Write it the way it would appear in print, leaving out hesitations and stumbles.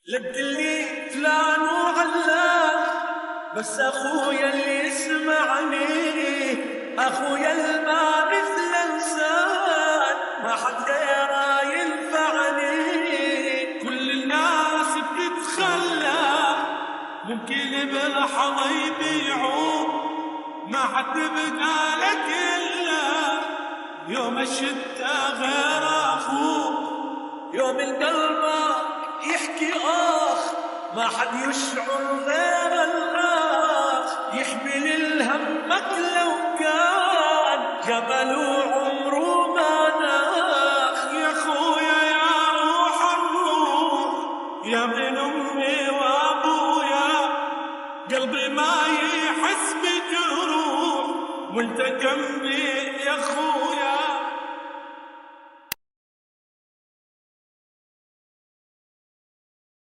لا تقلي فلان وعلان، بس اخويا اللي يسمعني، اخويا الما مثل انسان، ما حد غيره ينفعني. كل الناس بتتخلى، ممكن بالحظ يبيعوه، ما حد بقالك الا يوم الشتا غير اخوه. يوم القلب يحكي ما حد يشعر غير الآخ، يحمل الهمك لو كان جبل وعمره ما ناخ. يا خويا يا روح الروح، يا من أمي وأبويا، قلبي ما يحس بجروح وانت جنبي يا خويا.